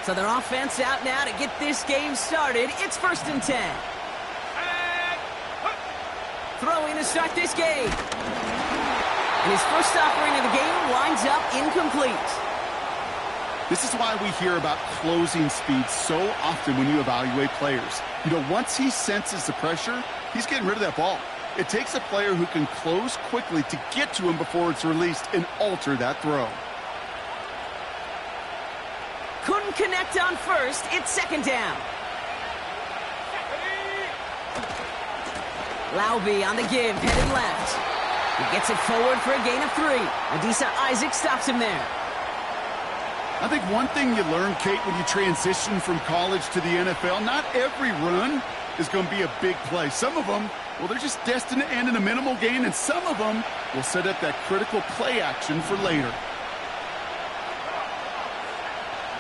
So their offense out now to get this game started. It's 1st and 10. Throwing to start this game. And his first offering of the game winds up incomplete. This is why we hear about closing speed so often when you evaluate players. You know, once he senses the pressure, he's getting rid of that ball. It takes a player who can close quickly to get to him before it's released and alter that throw. Couldn't connect on first. It's 2nd down. Laube on the give, headed left. He gets it forward for a gain of 3. Adisa Isaac stops him there. I think one thing you learn, Kate, when you transition from college to the NFL, not every run is going to be a big play. Some of them, well, they're just destined to end in a minimal gain, and some of them will set up that critical play action for later.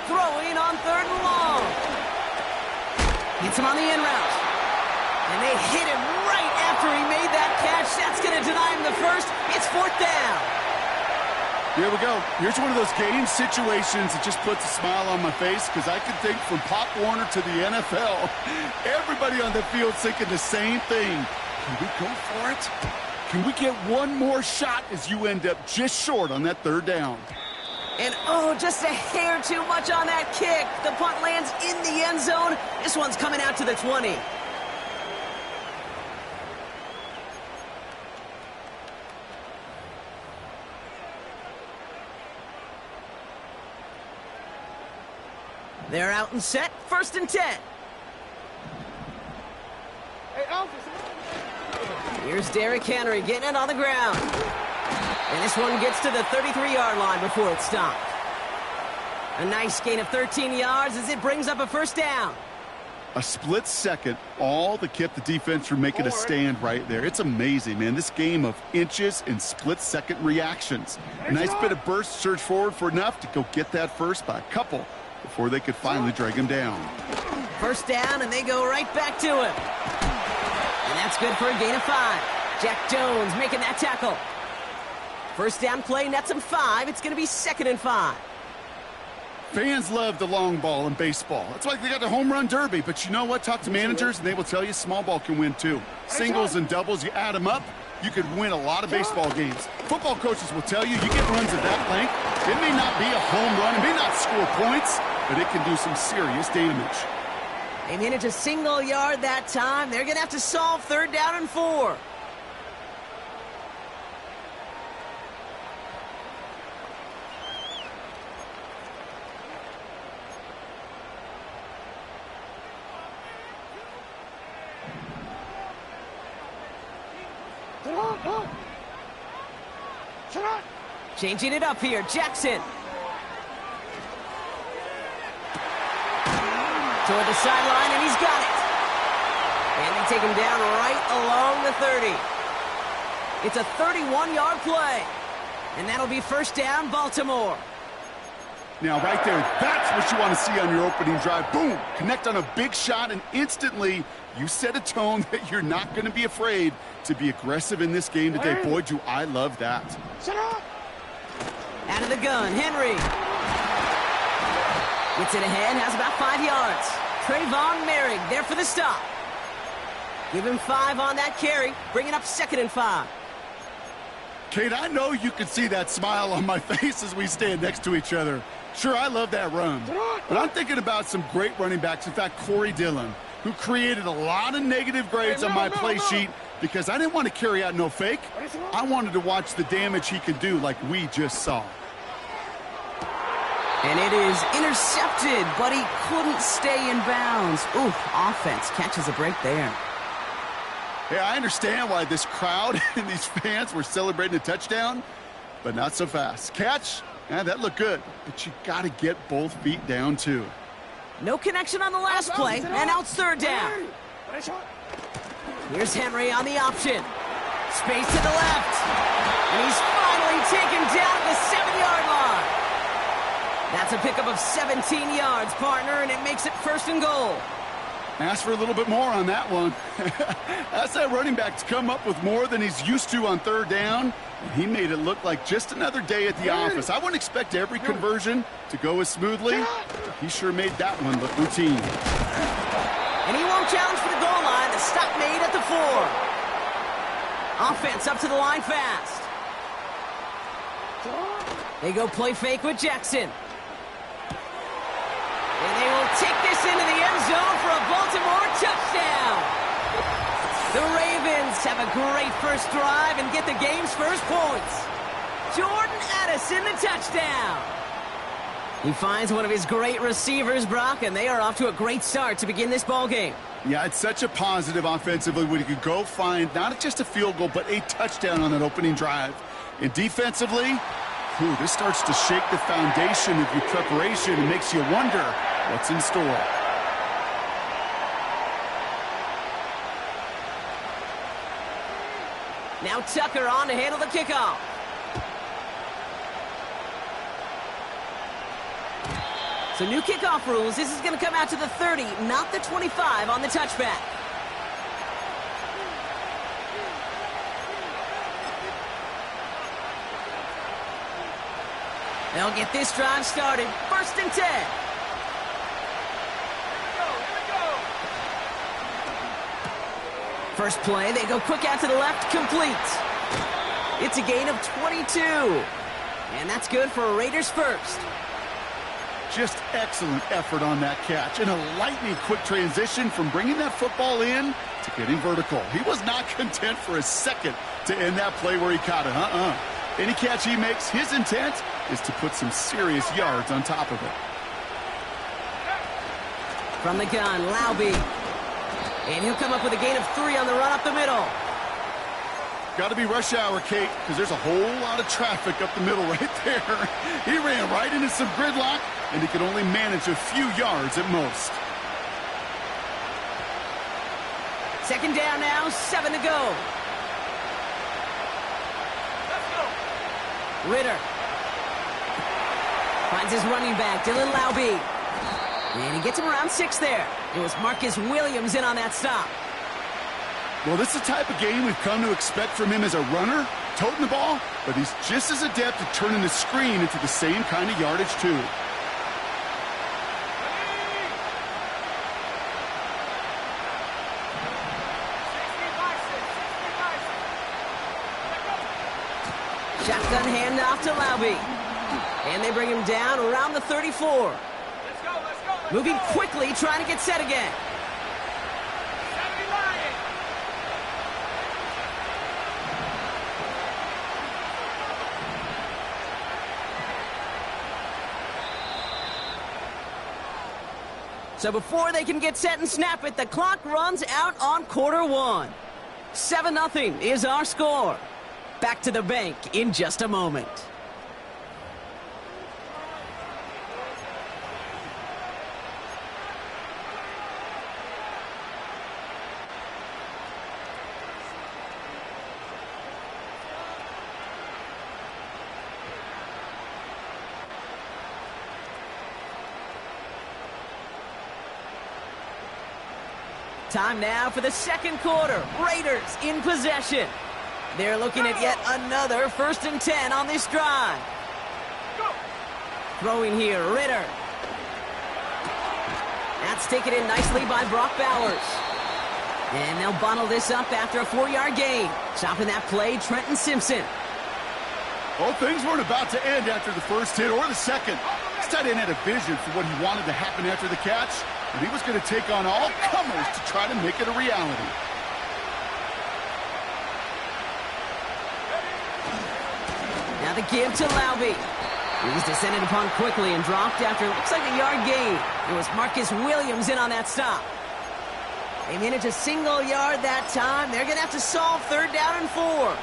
Throwing on 3rd and long. Gets him on the in route. And they hit him right after he made that catch. That's going to deny him the first. It's 4th down. Here we go. Here's one of those game situations that just puts a smile on my face, because I can think from Pop Warner to the NFL, everybody on the field thinking the same thing. Can we go for it? Can we get one more shot as you end up just short on that 3rd down? And, oh, just a hair too much on that kick. The punt lands in the end zone. This one's coming out to the 20. They're out and set. 1st and 10. Here's Derrick Henry getting it on the ground. And this one gets to the 33-yard line before it's stopped. A nice gain of 13 yards as it brings up a 1st down. A split second, all that kept the defense from making a stand right there. It's amazing, man. This game of inches and split-second reactions. A nice bit of burst, surge forward for enough to go get that first by a couple before they could finally drag him down. 1st down, and they go right back to him. And that's good for a gain of 5. Jack Jones making that tackle. 1st down play, nets him 5. It's going to be 2nd and 5. Fans love the long ball in baseball. That's why they got the home run derby. But you know what? Talk to managers, and they will tell you small ball can win too. Singles and doubles, you add them up, you could win a lot of baseball games. Football coaches will tell you get runs at that length. It may not be a home run, it may not score points, but it can do some serious damage. They managed a single yard that time. They're going to have to solve 3rd down and 4. Changing it up here, Jackson. Toward the sideline, and he's got it. And they take him down right along the 30. It's a 31-yard play. And that'll be 1st down, Baltimore. Now, right there, that's what you want to see on your opening drive. Boom! Connect on a big shot, and instantly you set a tone that you're not going to be afraid to be aggressive in this game today. Boy, do I love that. Out of the gun, Henry. Gets it ahead, has about 5 yards. Trayvon Merrick there for the stop. Give him 5 on that carry, bringing up 2nd and 5. Kate, I know you can see that smile on my face as we stand next to each other. Sure, I love that run. But I'm thinking about some great running backs. In fact, Corey Dillon, who created a lot of negative grades on my play sheet because I didn't want to carry out no fake. I wanted to watch the damage he could do like we just saw. And it is intercepted, but he couldn't stay in bounds. Ooh, offense catches a break there. Hey, I understand why this crowd and these fans were celebrating a touchdown, but not so fast. Catch, that looked good, but you got to get both feet down too. No connection on the last play, and now it's 3rd down. Here's Henry on the option. Space to the left. And he's finally taken down at the 7-yard line. That's a pickup of 17 yards, partner, and it makes it 1st and goal. Ask for a little bit more on that one. That's that running back to come up with more than he's used to on third down. And he made it look like just another day at the office. I wouldn't expect every conversion to go as smoothly. He sure made that one look routine. And he won't challenge for the goal line. The stop made at the 4. Offense up to the line fast. They go play fake with Jackson. And they will take this into the end zone for a Baltimore touchdown. The Ravens have a great first drive and get the game's first points. Jordan Addison, the touchdown. He finds one of his great receivers, Brock, and they are off to a great start to begin this ball game. Yeah, it's such a positive offensively when you could go find not just a field goal, but a touchdown on that opening drive. And defensively, this starts to shake the foundation of your preparation and makes you wonder what's in store. Now Tucker on to handle the kickoff. So new kickoff rules. This is going to come out to the 30, not the 25 on the touchback. They'll get this drive started. 1st and 10. First play, they go quick out to the left, complete. It's a gain of 22. And that's good for a Raiders first. Just excellent effort on that catch. And a lightning quick transition from bringing that football in to getting vertical. He was not content for a second to end that play where he caught it. Any catch he makes, his intent is to put some serious yards on top of it. From the gun, Laube. And he'll come up with a gain of 3 on the run up the middle. Got to be rush hour, Kate, because there's a whole lot of traffic up the middle right there. He ran right into some gridlock, and he could only manage a few yards at most. 2nd down now, 7 to go. Let's go. Ritter. Finds his running back, Dylan Laube. And he gets him around 6 there. It was Marcus Williams in on that stop. Well, this is the type of game we've come to expect from him as a runner, toting the ball, but he's just as adept at turning the screen into the same kind of yardage, too. Shotgun handoff to Laube. And they bring him down around the 34. Moving quickly, trying to get set again. So before they can get set and snap it, the clock runs out on quarter 1. 7-0 is our score. Back to the bank in just a moment. Time now for the 2nd quarter. Raiders in possession. They're looking at yet another 1st and 10 on this drive. Throwing here, Ritter. That's taken in nicely by Brock Bowers. And they'll bottle this up after a 4-yard gain. Stopping that play, Trenton Simpson. Well, things weren't about to end after the first hit or the second. This tight end had a vision for what he wanted to happen after the catch, and he was going to take on all comers to try to make it a reality. Now the give to Laube. He was descended upon quickly and dropped after looks like a yard gain. It was Marcus Williams in on that stop. They managed a single yard that time. They're going to have to solve 3rd down and 4.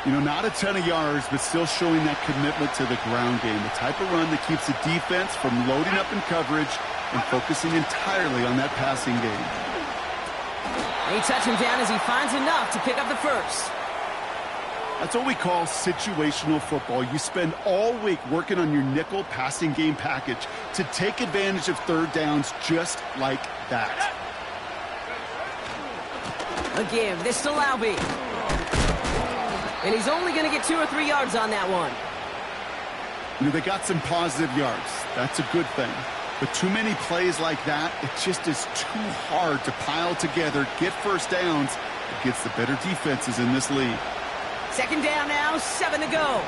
You know, not a ton of yards, but still showing that commitment to the ground game. The type of run that keeps the defense from loading up in coverage and focusing entirely on that passing game. They touch him down as he finds enough to pick up the first. That's what we call situational football. You spend all week working on your nickel passing game package to take advantage of third downs just like that. A give. This to Laube. And he's only going to get 2 or 3 yards on that one. You know, they got some positive yards. That's a good thing. But too many plays like that, it just is too hard to pile together, get first downs against the better defenses in this league. Second down now, 7 to go.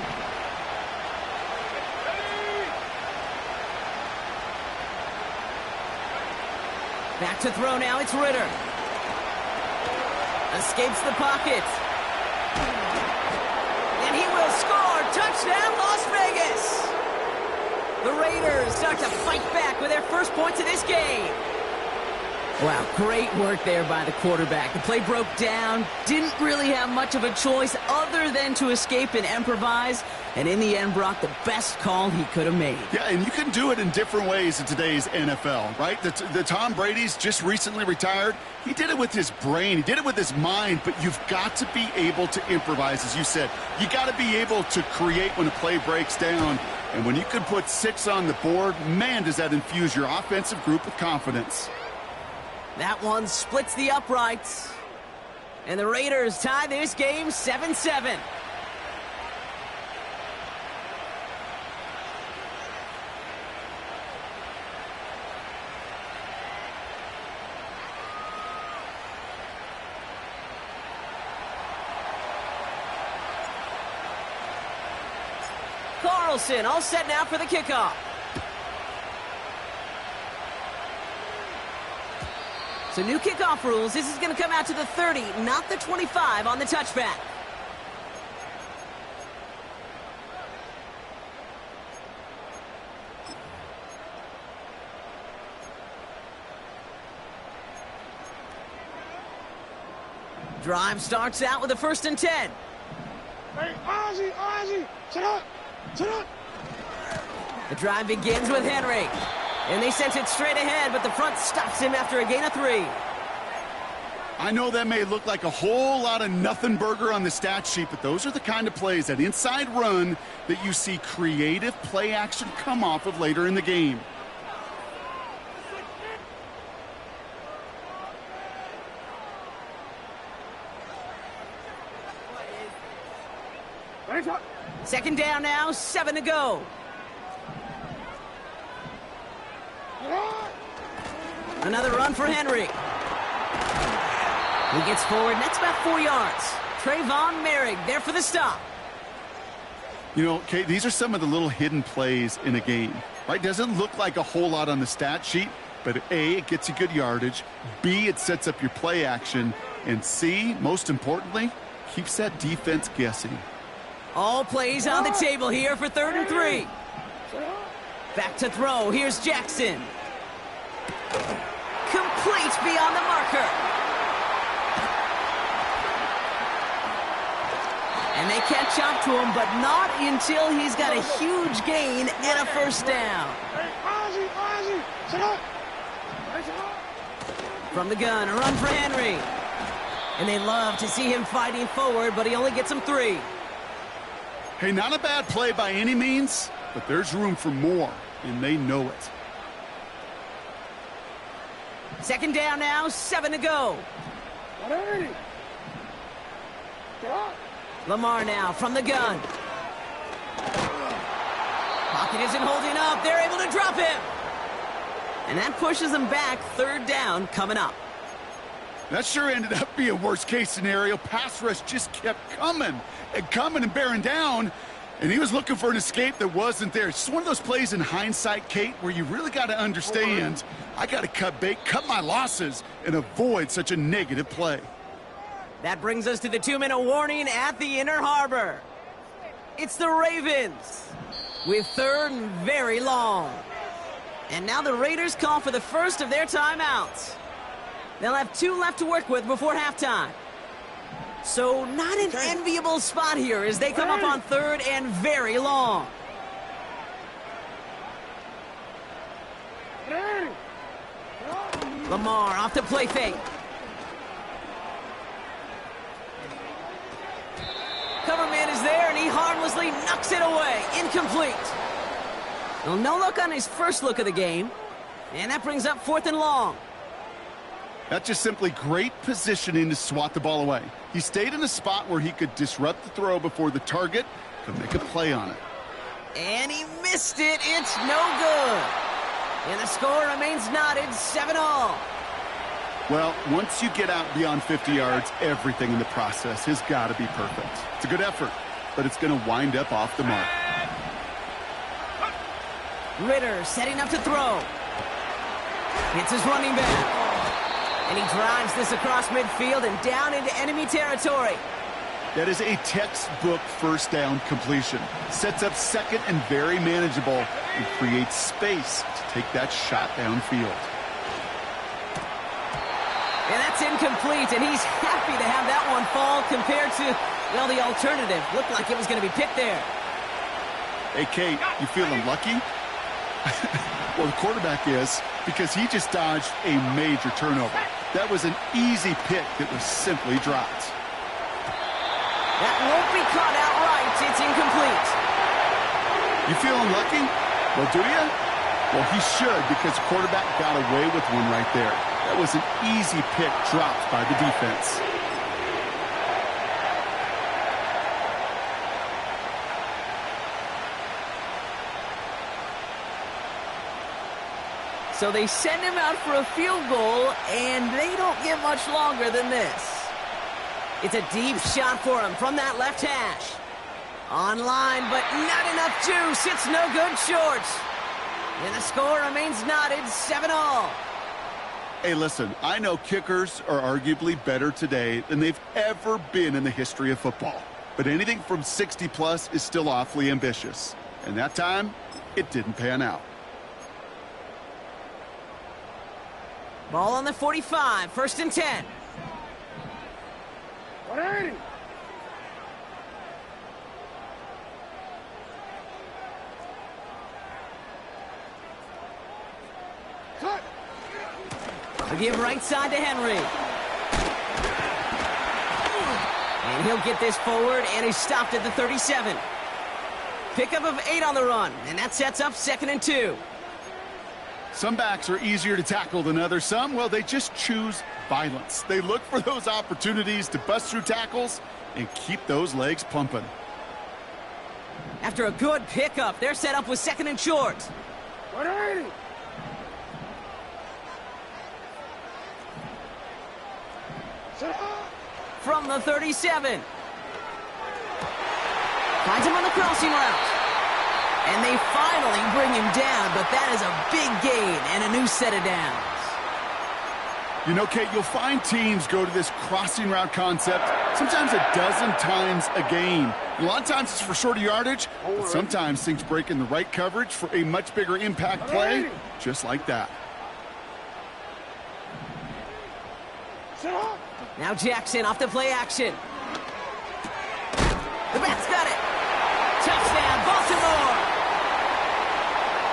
Back to throw now, it's Ritter. Escapes the pocket. And he will score. Touchdown, Las Vegas. The Raiders start to fight back with their first points of this game. Wow, great work there by the quarterback. The play broke down, didn't really have much of a choice other than to escape and improvise, and in the end brought the best call he could have made. Yeah, and you can do it in different ways in today's NFL, right? The Tom Brady's just recently retired. He did it with his brain. He did it with his mind, but you've got to be able to improvise, as you said. You got to be able to create when a play breaks down, and when you can put 6 on the board, man, does that infuse your offensive group with confidence. That one splits the uprights. And the Raiders tie this game 7-7. Carlson all set now for the kickoff. So new kickoff rules. This is going to come out to the 30, not the 25 on the touchback. Drive starts out with a 1st and 10. Hey, Ozzie, sit up, sit up. The drive begins with Henry. And they sent it straight ahead, but the front stops him after a gain of 3. I know that may look like a whole lot of nothing burger on the stat sheet, but those are the kind of plays, that inside run, that you see creative play action come off of later in the game. Second down now, 7 to go. Another run for Henry. He gets forward, and that's about 4 yards. Trayvon Merrick there for the stop. You know, Kate, these are some of the little hidden plays in a game, right? Doesn't look like a whole lot on the stat sheet, but A, it gets you good yardage. B, it sets up your play action. And C, most importantly, keeps that defense guessing. All plays on the table here for 3rd and 3. Back to throw. Here's Jackson. Complete beyond the marker. And they catch up to him, but not until he's got a huge gain and a 1st down. Hey, Ozzie, sit up. From the gun, a run for Henry. And they love to see him fighting forward, but he only gets him 3. Hey, not a bad play by any means, but there's room for more, and they know it. Second down now, 7 to go. Lamar now from the gun. Pocket isn't holding up. They're able to drop him. And that pushes them back. 3rd down coming up. That sure ended up being a worst-case scenario. Pass rush just kept coming and bearing down, and he was looking for an escape that wasn't there. It's just one of those plays in hindsight, Kate, where you really got to understand, I got to cut bait, cut my losses, and avoid such a negative play. That brings us to the 2-minute warning at the Inner Harbor. It's the Ravens with 3rd and very long. And now the Raiders call for the first of their timeouts. They'll have 2 left to work with before halftime. So not an enviable spot here as they come up on 3rd and very long. Lamar off the play fake. cover man is there, and he harmlessly knocks it away. Incomplete. Well, no luck on his first look of the game. And that brings up 4th and long. That's just simply great positioning to swat the ball away. He stayed in a spot where he could disrupt the throw before the target could make a play on it. And he missed it. It's no good. And the score remains knotted, 7-all. Well, once you get out beyond 50 yards, everything in the process has got to be perfect. It's a good effort, but it's going to wind up off the mark. Ritter setting up to throw. It's his running back. And he drives this across midfield and down into enemy territory. That is a textbook first down completion. Sets up second and very manageable and creates space to take that shot downfield. And that's incomplete, and he's happy to have that one fall compared to, well, the alternative. Looked like it was going to be picked there. Hey, Kate, you feeling lucky? Well, the quarterback is, because he just dodged a major turnover. That was an easy pick that was simply dropped. That won't be caught outright. It's incomplete. You feeling lucky? Well, do you? Well, he should, because the quarterback got away with one right there. That was an easy pick dropped by the defense. So they send him out for a field goal, and they don't get much longer than this. It's a deep shot for him from that left hash. Online, but not enough juice. It's no good short. And the score remains knotted, 7-all. Hey, listen, I know kickers are arguably better today than they've ever been in the history of football. But anything from 60-plus is still awfully ambitious. And that time, it didn't pan out. Ball on the 45, 1st and 10. 180. Cut. They'll give right side to Henry. And he'll get this forward, and he's stopped at the 37. Pickup of 8 on the run, and that sets up 2nd and 2. Some backs are easier to tackle than others. Some, well, they just choose violence. They look for those opportunities to bust through tackles and keep those legs pumping. After a good pickup, they're set up with 2nd and short. 180. Set up. From the 37. Finds him on the crossing route. And they finally bring him down, but that is a big gain and a new set of downs. You know, Kate, you'll find teams go to this crossing route concept sometimes a dozen times a game. And a lot of times it's for shorter yardage, but sometimes things break in the right coverage for a much bigger impact play, just like that. Set up. Now Jackson off the play action. The Bats got it. Touchdown, Baltimore.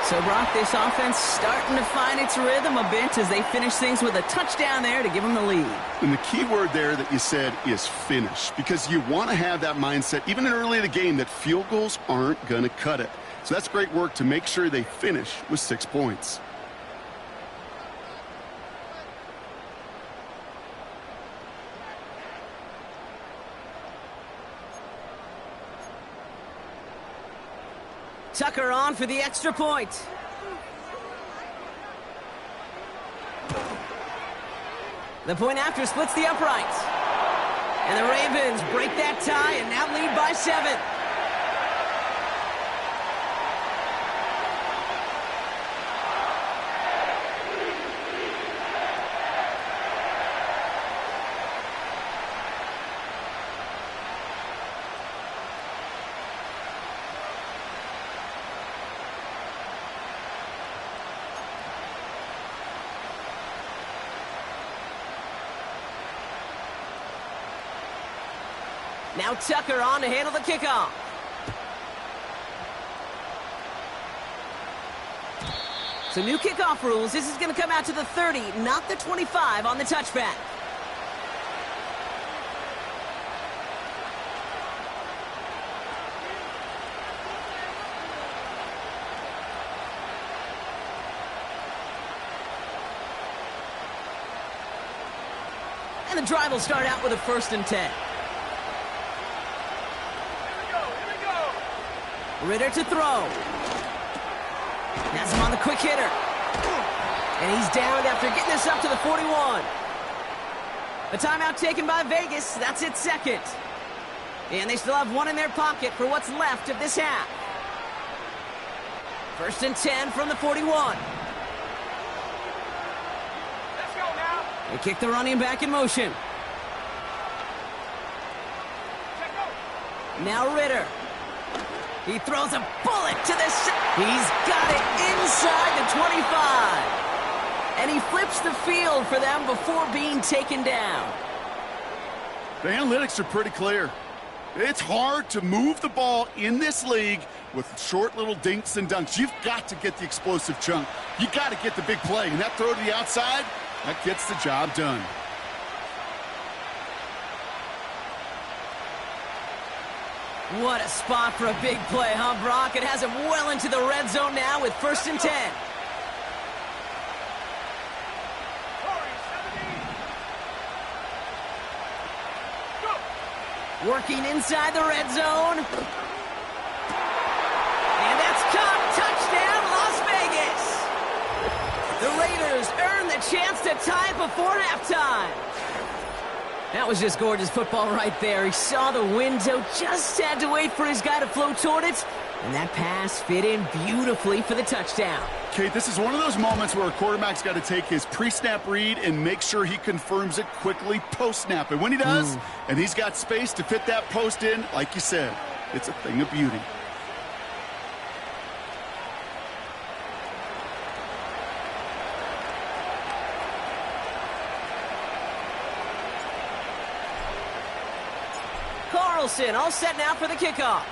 So, Brock, this offense starting to find its rhythm a bit as they finish things with a touchdown there to give them the lead. And the key word there that you said is finish, because you want to have that mindset, even early in the game, that field goals aren't going to cut it. So that's great work to make sure they finish with 6 points. Tucker on for the extra point. The point after splits the uprights. And the Ravens break that tie and now lead by 7. Now Tucker on to handle the kickoff. So new kickoff rules. This is going to come out to the 30, not the 25 on the touchback. And the drive will start out with a 1st and 10. Ritter to throw. Has him on the quick hitter. And he's down after getting this up to the 41. The timeout taken by Vegas. That's its 2nd. And they still have 1 in their pocket for what's left of this half. 1st and 10 from the 41. Let's go now. They kick the running back in motion. Now Ritter. He throws a bullet to the He's got it inside the 25. And he flips the field for them before being taken down. The analytics are pretty clear. It's hard to move the ball in this league with short little dinks and dunks. You've got to get the explosive chunk. You got to get the big play. And that throw to the outside, that gets the job done. What a spot for a big play, huh, Brock? It has him well into the red zone now with 1st and 10. Working inside the red zone. And that's caught. Touchdown, Las Vegas. The Raiders earn the chance to tie before halftime. That was just gorgeous football right there. He saw the window, just had to wait for his guy to flow toward it. And that pass fit in beautifully for the touchdown. Kate, this is one of those moments where a quarterback's got to take his pre-snap read and make sure he confirms it quickly post-snap. And when he does, and he's got space to fit that post in, like you said, it's a thing of beauty. Carlson all set now for the kickoff.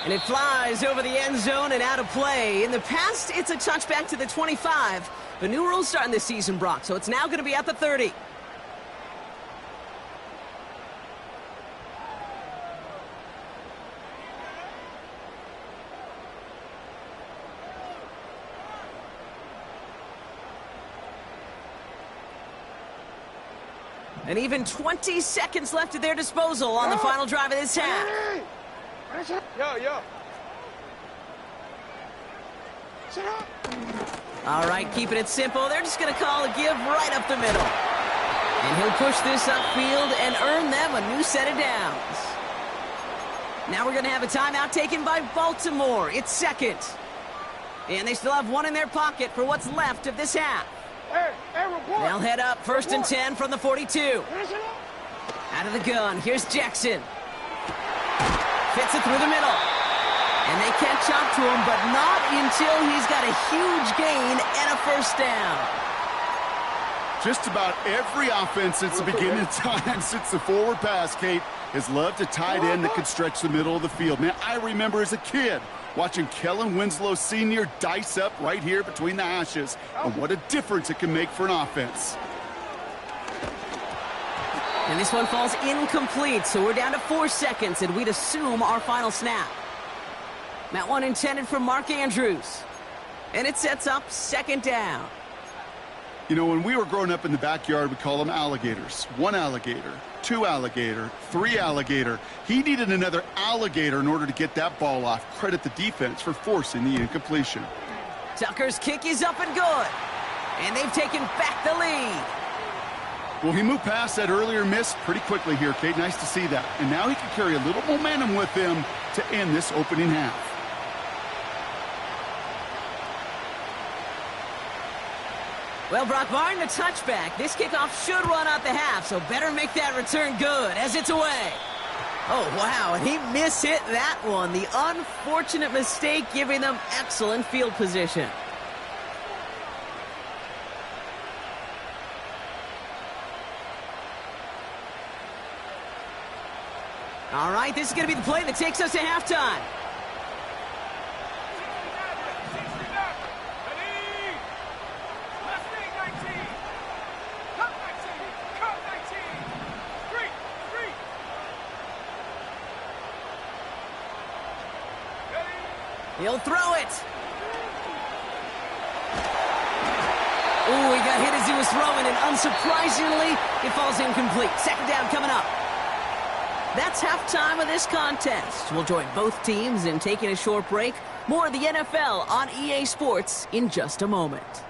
And it flies over the end zone and out of play. In the past, it's a touchback to the 25. The new rules starting this season, Brock, so it's now going to be at the 30. And even 20 seconds left at their disposal on the final drive of this half. Yo. Sit up. All right, keeping it simple. They're just going to call a give right up the middle. And he'll push this upfield and earn them a new set of downs. Now we're going to have a timeout taken by Baltimore. It's 2nd. And they still have 1 in their pocket for what's left of this half. Hey, report. They'll head up 1st and 10 from the 42. Finish it up. Out of the gun, here's Jackson. Fits it through the middle. And they catch up to him, but not until he's got a huge gain and a 1st down. Just about every offense since the beginning of time, since the forward pass, Kate, has loved a tight end that can stretch the middle of the field. Man, I remember as a kid watching Kellen Winslow Sr. dice up right here between the hashes. And what a difference it can make for an offense. And this one falls incomplete, so we're down to 4 seconds, and we'd assume our final snap. That one intended for Mark Andrews. And it sets up 2nd down. You know, when we were growing up in the backyard, we call them alligators. 1 alligator, 2 alligator, 3 alligator. He needed another alligator in order to get that ball off. Credit the defense for forcing the incompletion. Tucker's kick is up and good. And they've taken back the lead. Well, he moved past that earlier miss pretty quickly here, Kate. Nice to see that. And now he can carry a little momentum with him to end this opening half. Well, Brock, barring the touchback, this kickoff should run out the half, so better make that return good as it's away. Oh, wow, and he mishit that one. The unfortunate mistake giving them excellent field position. All right, this is going to be the play that takes us to halftime. He'll throw it. Ooh, he got hit as he was throwing, and unsurprisingly, it falls incomplete. Second down coming up. That's halftime of this contest. We'll join both teams in taking a short break. More of the NFL on EA Sports in just a moment.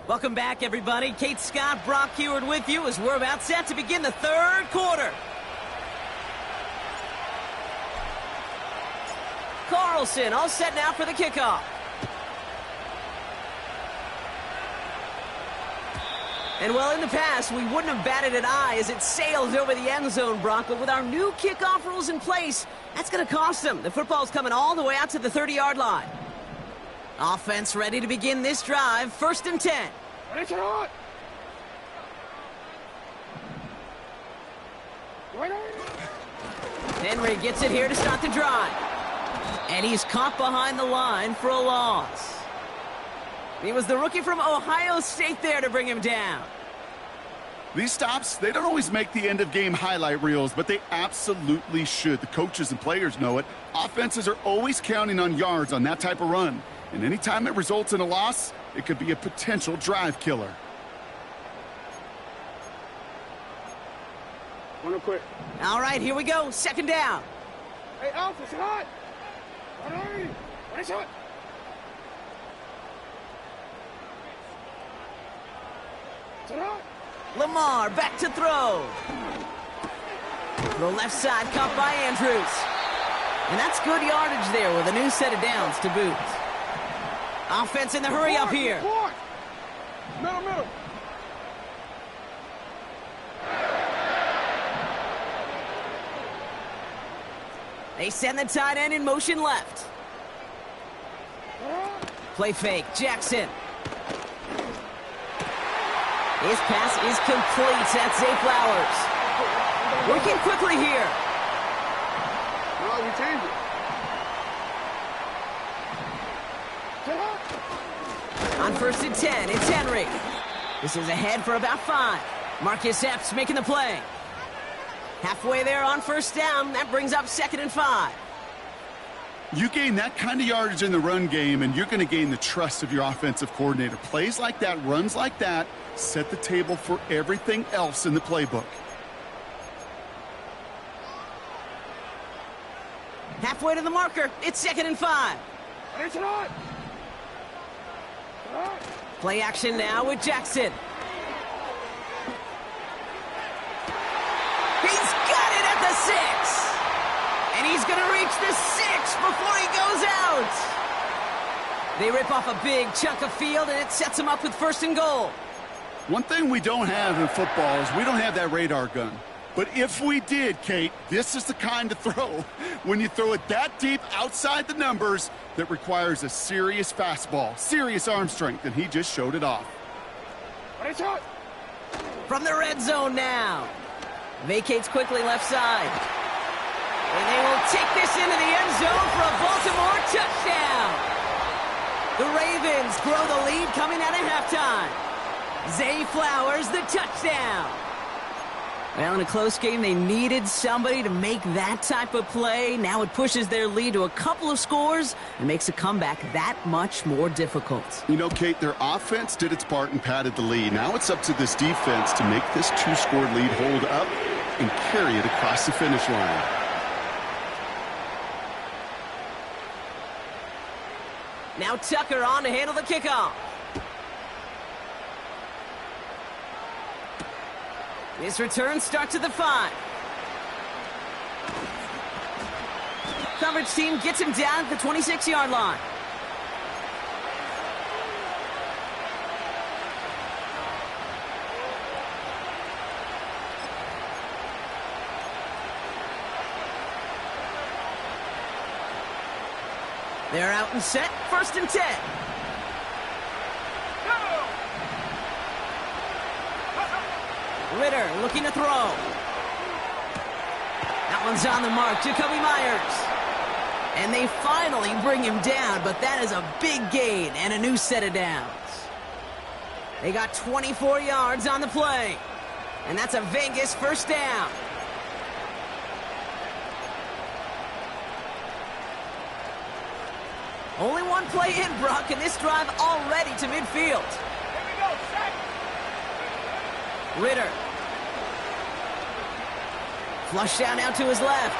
Welcome back, everybody. Kate Scott, Brock Heward with you as we're about set to begin the third quarter. Carlson all set now for the kickoff. And well, in the past, we wouldn't have batted an eye as it sails over the end zone, Brock. But with our new kickoff rules in place, that's going to cost them. The football's coming all the way out to the 30-yard line. Offense ready to begin this drive. 1st and 10. Henry gets it here to start the drive. And he's caught behind the line for a loss. It was the rookie from Ohio State there to bring him down. These stops, they don't always make the end-of-game highlight reels, but they absolutely should. The coaches and players know it. Offenses are always counting on yards on that type of run. And anytime it results in a loss, it could be a potential drive killer. Run real quick. All right, here we go. 2nd down. Hey, Alpha, sit hot. Run shot. Sit hot. Lamar back to throw. The left side caught by Andrews. And that's good yardage there with a new set of downs to boot. Offense in the hurry up here. Middle. They send the tight end in motion left. Play fake. Jackson. His pass is complete. That's Zay Flowers. Working quickly here. No, we changed it. On 1st and 10, it's Henry. This is ahead for about 5. Marcus Epps making the play. Halfway there on 1st down. That brings up 2nd and 5. You gain that kind of yardage in the run game, and you're going to gain the trust of your offensive coordinator. Plays like that, runs like that, set the table for everything else in the playbook. Halfway to the marker. It's 2nd and 5. Play action now with Jackson. He's got it at the 6. And he's going to reach the 6 before he goes out. They rip off a big chunk of field, and it sets him up with 1st and goal. One thing we don't have in football is we don't have that radar gun. But if we did, Kate, this is the kind of throw, when you throw it that deep outside the numbers, that requires a serious fastball, serious arm strength, and he just showed it off. From the red zone now. Vacates quickly left side. And they will take this into the end zone for a Baltimore touchdown. The Ravens grow the lead coming out of halftime. Zay Flowers, the touchdown. Well, in a close game, they needed somebody to make that type of play. Now it pushes their lead to a couple of scores and makes a comeback that much more difficult. You know, Kate, their offense did its part and padded the lead. Now it's up to this defense to make this 2-score lead hold up and carry it across the finish line. Now Tucker on to handle the kickoff. His return starts at the 5. Coverage team gets him down at the 26-yard line. They're out and set. 1st and 10. Ritter looking to throw. Now That one's on the mark. Jacoby Myers. And they finally bring him down, but that is a big gain and a new set of downs. They got 24 yards on the play. And that's a Vegas first down. Only one play in, Brock, and this drive already to midfield. Here we go, set. Ritter. Flush down now to his left.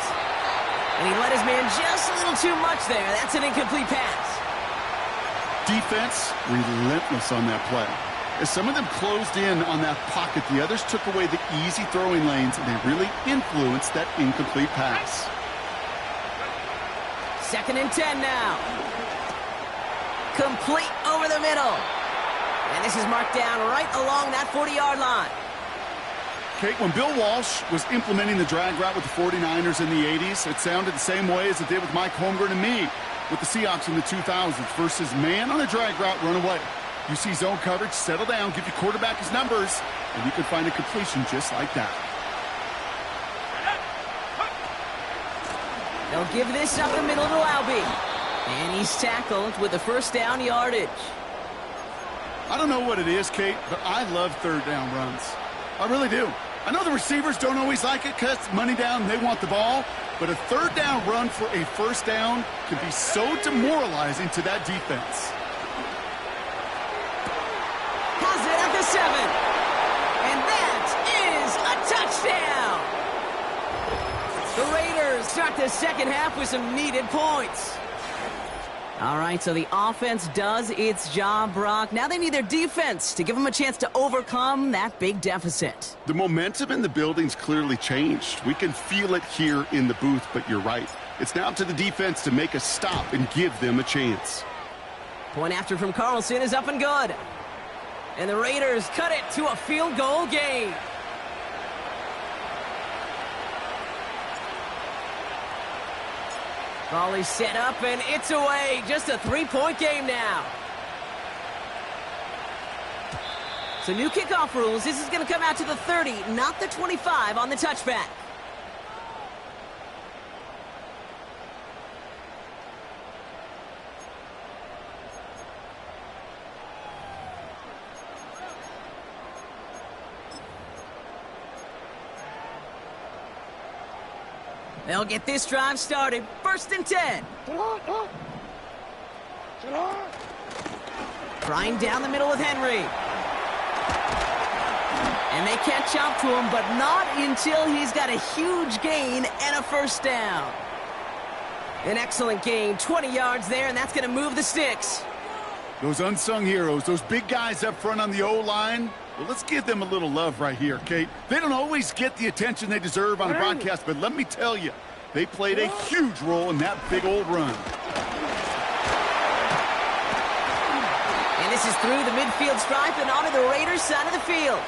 And he let his man just a little too much there. That's an incomplete pass. Defense relentless on that play. As some of them closed in on that pocket, the others took away the easy throwing lanes, and they really influenced that incomplete pass. 2nd and 10 now. Complete over the middle. And this is marked down right along that 40-yard line. Kate, when Bill Walsh was implementing the drag route with the 49ers in the 80s, it sounded the same way as it did with Mike Holmgren and me with the Seahawks in the 2000s versus man on a drag route, run away. You see zone coverage, settle down, give your quarterback his numbers, and you can find a completion just like that. They'll give this up the middle to Albee. And he's tackled with the first down yardage. I don't know what it is, Kate, but I love third down runs. I really do. I know the receivers don't always like it because money down, they want the ball, but a third down run for a first down can be so demoralizing to that defense. Has it at the 7. And that is a touchdown. The Raiders start the second half with some needed points. All right, so the offense does its job, Brock. Now they need their defense to give them a chance to overcome that big deficit. The momentum in the building's clearly changed. We can feel it here in the booth, but you're right. It's now up to the defense to make a stop and give them a chance. Point after from Carlson is up and good. And the Raiders cut it to a field goal game. Volley set up, and it's away. Just a 3-point game now. So new kickoff rules. This is going to come out to the 30, not the 25 on the touchback. They'll get this drive started. 1st and 10. Trying down the middle with Henry. And they catch up to him, but not until he's got a huge gain and a first down. An excellent gain, 20 yards there, and that's going to move the sticks. Those unsung heroes, those big guys up front on the O-line, well, let's give them a little love right here, Kate. They don't always get the attention they deserve on a broadcast, but let me tell you, they played a huge role in that big old run. And this is through the midfield stripe and onto the Raiders' side of the field.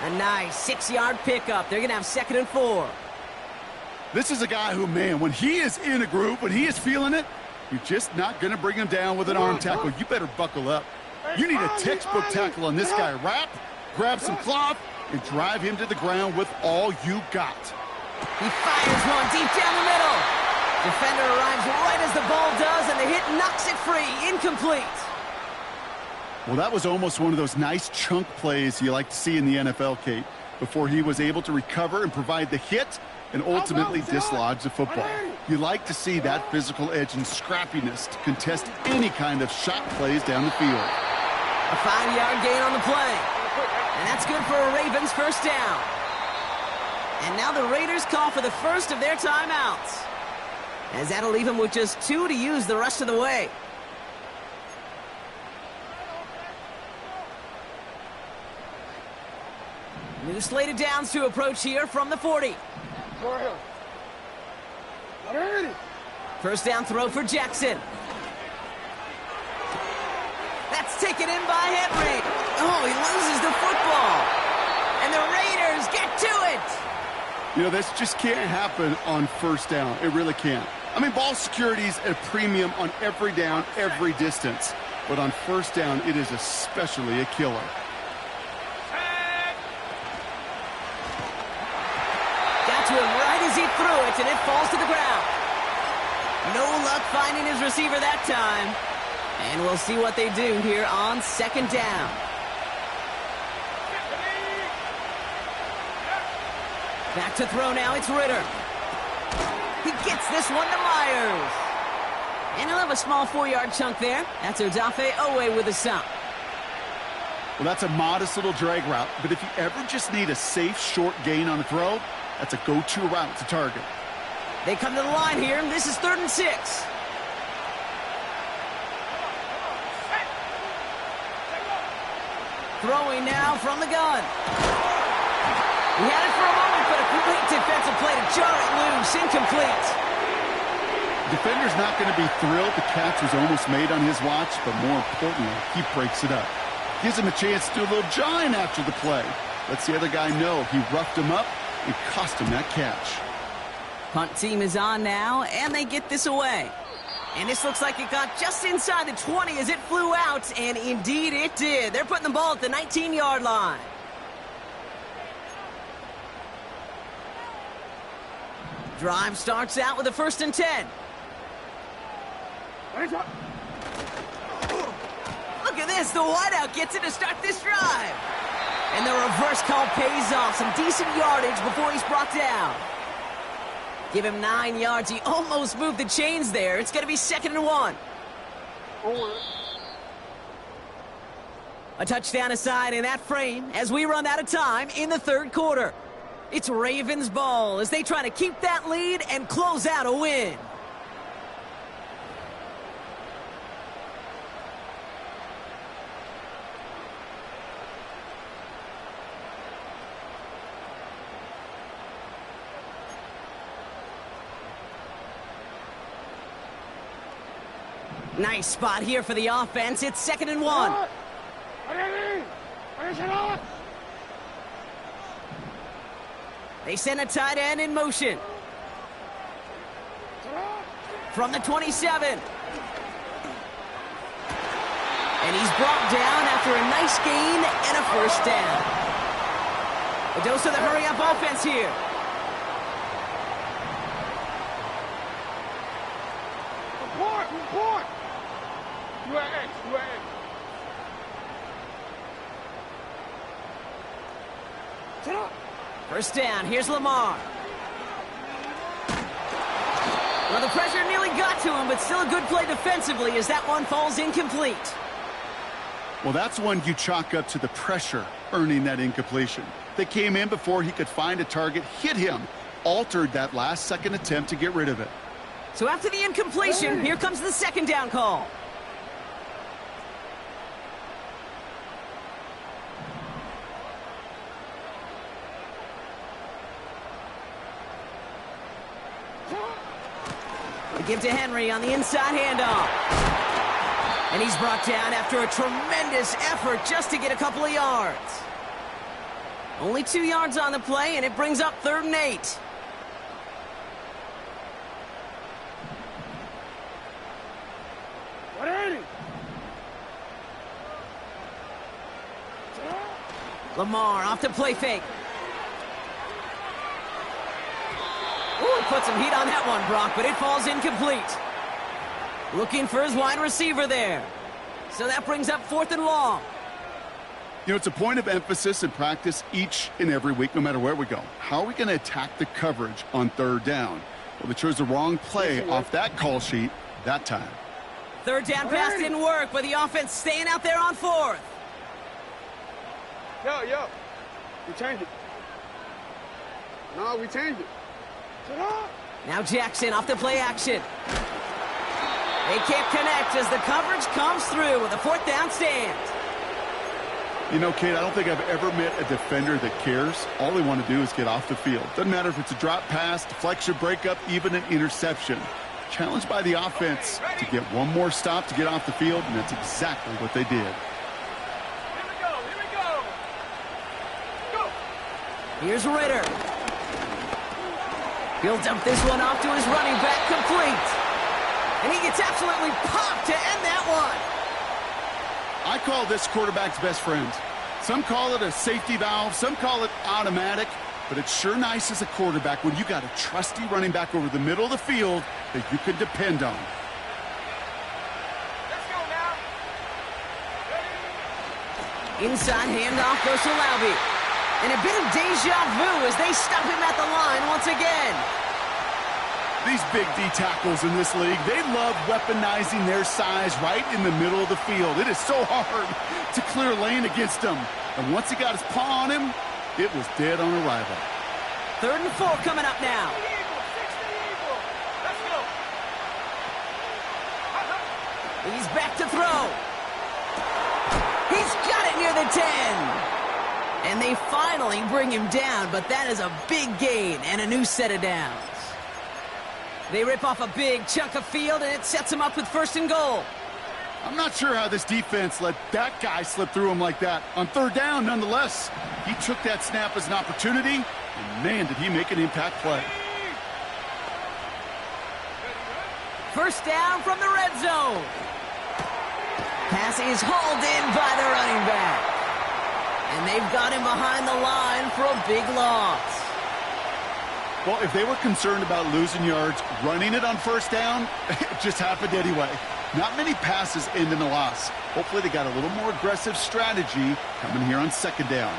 A nice 6-yard pickup. They're going to have 2nd and 4. This is a guy who, man, when he is in a group, when he is feeling it, you're just not going to bring him down with an arm tackle. You better buckle up. You need a textbook tackle on this guy. Wrap, grab some cloth, and drive him to the ground with all you got. He fires one deep down the middle. Defender arrives right as the ball does, and the hit knocks it free. Incomplete. Well, that was almost one of those nice chunk plays you like to see in the NFL, Kate, before he was able to recover and provide the hit and ultimately dislodge the football. You like to see that physical edge and scrappiness to contest any kind of shot plays down the field. A 5-yard gain on the play. And that's good for a Ravens first down. And now the Raiders call for the first of their timeouts, as that'll leave them with just 2 to use the rest of the way. New slated downs to approach here from the 40. First down throw for Jackson. That's taken in by Henry. Oh, he loses the football. And the Raiders get to it. You know, this just can't happen on first down. It really can't. I mean, ball security is at a premium on every down, every distance. But on first down, it is especially a killer. Got to him right as he threw it, and it falls to the ground. No luck finding his receiver that time. And we'll see what they do here on second down. Back to throw now, it's Ritter. He gets this one to Myers. And he'll have a small 4-yard chunk there. That's Odafe Owe with a stop. Well, that's a modest little drag route, but if you ever just need a safe, short gain on a throw, that's a go-to route to target. They come to the line here, and this is 3rd and 6. Throwing now from the gun. He had it for a moment, but a complete defensive play to jar it loose, incomplete. The defender's not going to be thrilled the catch was almost made on his watch, but more importantly, he breaks it up. Gives him a chance to do a little jawing after the play. Lets the other guy know he roughed him up and cost him that catch. Punt team is on now, and they get this away. And this looks like it got just inside the 20 as it flew out, and indeed it did. They're putting the ball at the 19-yard line. Drive starts out with a 1st and 10. Look at this, the wideout gets it to start this drive. And the reverse call pays off. Some decent yardage before he's brought down. Give him 9 yards. He almost moved the chains there. It's going to be 2nd and 1. A touchdown aside in that frame as we run out of time in the 3rd quarter. It's Ravens ball as they try to keep that lead and close out a win. Nice spot here for the offense. It's 2nd and 1. They send a tight end in motion. From the 27. And he's brought down after a nice gain and a 1st down. A dose of the hurry-up offense here. Report! UAX. 1st down, here's Lamar. Well, the pressure nearly got to him, but still a good play defensively as that one falls incomplete. Well, that's one you chalk up to the pressure earning that incompletion. They came in before he could find a target, hit him, altered that last-second attempt to get rid of it. So after the incompletion, here comes the 2nd down call. They give to Henry on the inside handoff. And he's brought down after a tremendous effort just to get a couple of yards. Only 2 yards on the play, and it brings up 3rd and 8. Lamar off to play fake. Ooh, put some heat on that one, Brock, but it falls incomplete. Looking for his wide receiver there. So that brings up 4th and long. You know, it's a point of emphasis in practice each and every week, no matter where we go. How are we going to attack the coverage on 3rd down? Well, they chose the wrong play off that call sheet that time. 3rd down pass didn't work, but the offense staying out there on 4th. Yo. We changed it. No, we changed it. Now Jackson off the play action. They can't connect as the coverage comes through with a 4th down stand. You know, Kate, I don't think I've ever met a defender that cares. All they want to do is get off the field. Doesn't matter if it's a drop pass, deflection, breakup, even an interception. Challenged by the offense to get one more stop to get off the field, and that's exactly what they did. Here's Ritter. He'll dump this one off to his running back, complete. And he gets absolutely popped to end that one. I call this quarterback's best friend. Some call it a safety valve, some call it automatic. but it's sure nice as a quarterback when you got a trusty running back over the middle of the field that you can depend on. Let's go now. Inside handoff goes to Laube. And a bit of deja vu as they stop him at the line once again. These big D tackles in this league, they love weaponizing their size right in the middle of the field. It is so hard to clear lane against them. And once he got his paw on him, it was dead on arrival. 3rd and 4 coming up now. Let's go. He's back to throw. He's got it near the 10. And they finally bring him down, but that is a big gain and a new set of downs. They rip off a big chunk of field, and it sets them up with 1st and goal. I'm not sure how this defense let that guy slip through him like that. On 3rd down, nonetheless, he took that snap as an opportunity, and man, did he make an impact play. 1st down from the red zone. Pass is hauled in by the running back. And they've got him behind the line for a big loss. Well, if they were concerned about losing yards, running it on 1st down, it just happened anyway. Not many passes end in a loss. Hopefully they got a little more aggressive strategy coming here on 2nd down.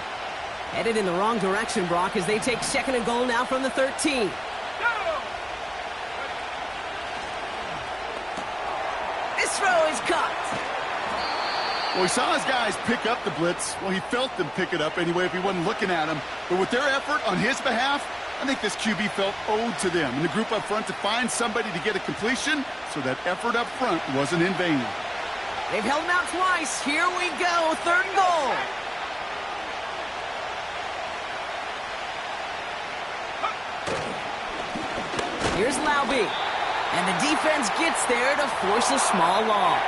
Headed in the wrong direction, Brock, as they take 2nd and goal now from the 13. This throw is caught. Well, he saw his guys pick up the blitz. Well, he felt them pick it up anyway if he wasn't looking at him. But with their effort on his behalf, I think this QB felt owed to them and the group up front to find somebody to get a completion, so that effort up front wasn't in vain. They've held him out twice. Here we go, 3rd and goal. Here's Laube. And the defense gets there to force a small loss.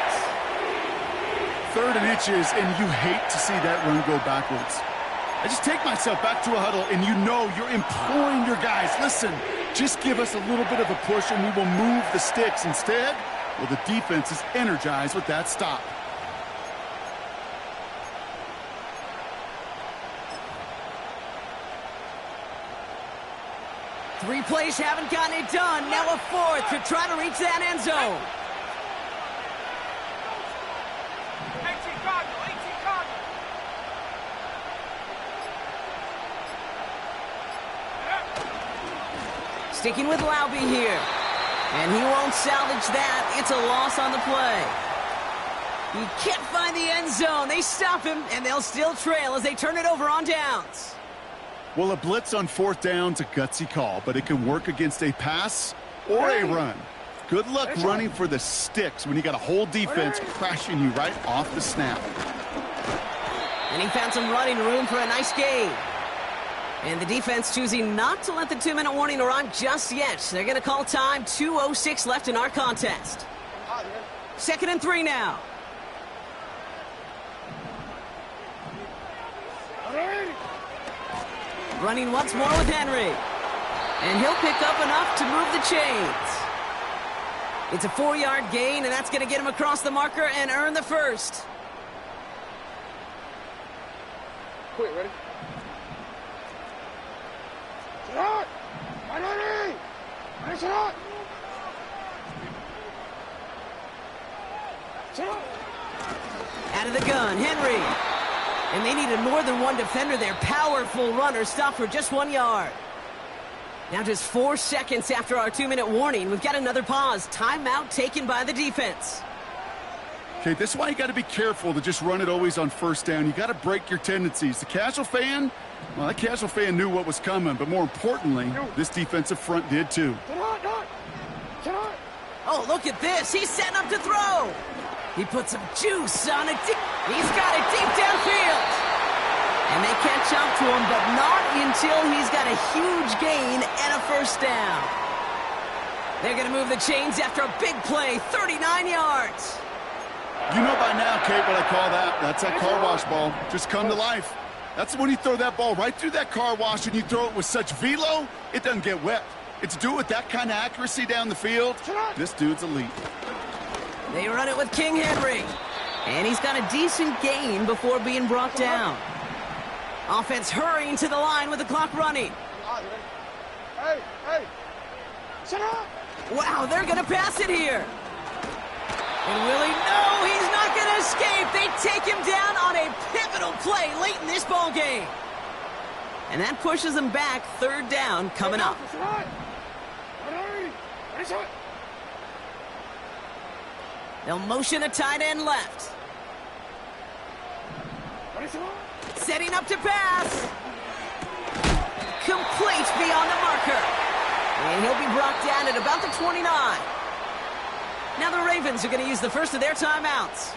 3rd and inches, and you hate to see that run go backwards. I just take myself back to a huddle, and you know you're imploring your guys, listen, just give us a little bit of a push and we will move the sticks. Instead, well, the defense is energized with that stop. Three plays haven't gotten it done. Now a 4th to try to reach that end zone. 18 Cardinal, 18 Cardinal. Sticking with Laube here. And he won't salvage that. It's a loss on the play. He can't find the end zone. They stop him, and they'll still trail as they turn it over on downs. Well, a blitz on 4th down's a gutsy call, but it can work against a pass or a run. Good luck running for the sticks when you got a whole defense crashing you right off the snap. And he found some running room for a nice gain. And the defense choosing not to let the 2-minute warning arrive just yet. They're going to call time. 2:06 left in our contest. 2nd and 3 now. Running once more with Henry. And he'll pick up enough to move the chains. It's a 4-yard gain, and that's going to get him across the marker and earn the 1st. Quick, ready? Sit out! Ready! Ready, sit out! Sit out! Out of the gun, Henry. And they needed more than one defender there. Powerful runner stopped for just 1 yard. Now just 4 seconds after our 2-minute warning. We've got another pause. Timeout taken by the defense. Okay, this is why you got to be careful to just run it always on 1st down. You got to break your tendencies. The casual fan, well, that casual fan knew what was coming, but more importantly, this defensive front did too. Oh, look at this. He's setting up to throw. He put some juice on it. He's got it deep downfield. And they catch up to him, but not until he's got a huge gain and a 1st down. They're going to move the chains after a big play, 39 yards. You know by now, Kate, what I call that. That's that car wash ball. Just come to life. That's when you throw that ball right through that car wash and you throw it with such velo, it doesn't get wet. It's do it with that kind of accuracy down the field. This dude's elite. They run it with King Henry. And he's got a decent gain before being brought down. Offense hurrying to the line with the clock running. Hey, hey! Shut up! Wow, they're going to pass it here. And Willie, no, he's not going to escape. They take him down on a pivotal play late in this ball game. And that pushes them back. Third down coming up. They'll motion a tight end left. Setting up to pass. Complete beyond the marker. And he'll be brought down at about the 29. Now the Ravens are going to use the first of their timeouts.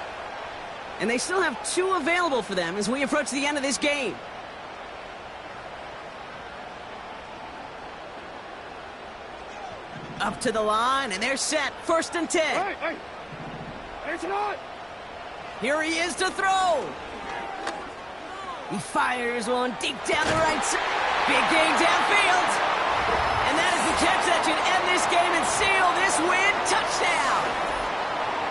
And they still have 2 available for them as we approach the end of this game. Up to the line, and they're set. 1st and 10. Hey, hey! Hey, tonight! Here he is to throw. He fires one deep down the right side. Big gain downfield. And that is the catch that should end this game and seal this win. Touchdown.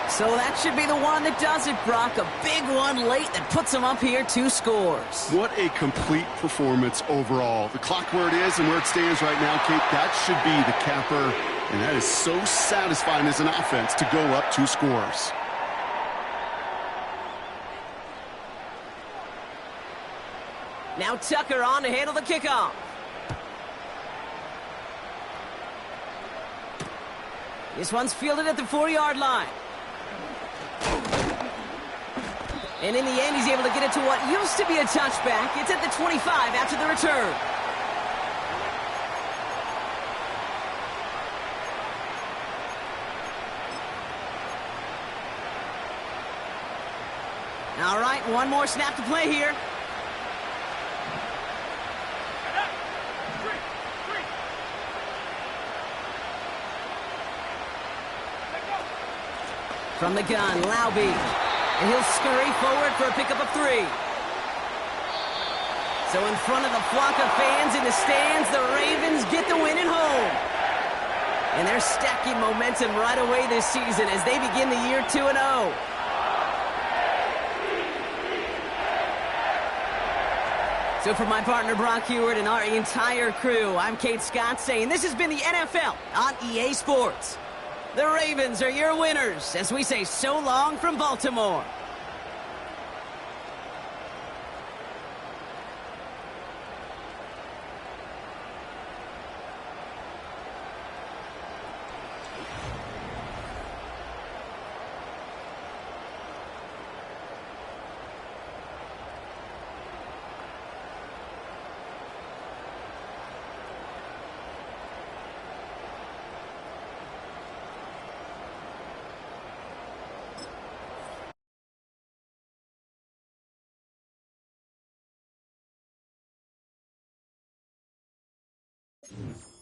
So that should be the one that does it, Brock. A big one late that puts them up here 2 scores. What a complete performance overall. The clock where it is and where it stands right now, Kate, that should be the capper. And that is so satisfying as an offense to go up 2 scores. Now Tucker on to handle the kickoff. This one's fielded at the 4-yard line. And in the end, he's able to get it to what used to be a touchback. It's at the 25 after the return. All right, one more snap to play here. From the gun, Laube. And he'll scurry forward for a pickup of 3. So in front of the flock of fans in the stands, the Ravens get the win at home. And they're stacking momentum right away this season as they begin the year 2-0. So for my partner Brock Heward and our entire crew, I'm Kate Scott saying this has been the NFL on EA Sports. The Ravens are your winners as we say so long from Baltimore. Mm.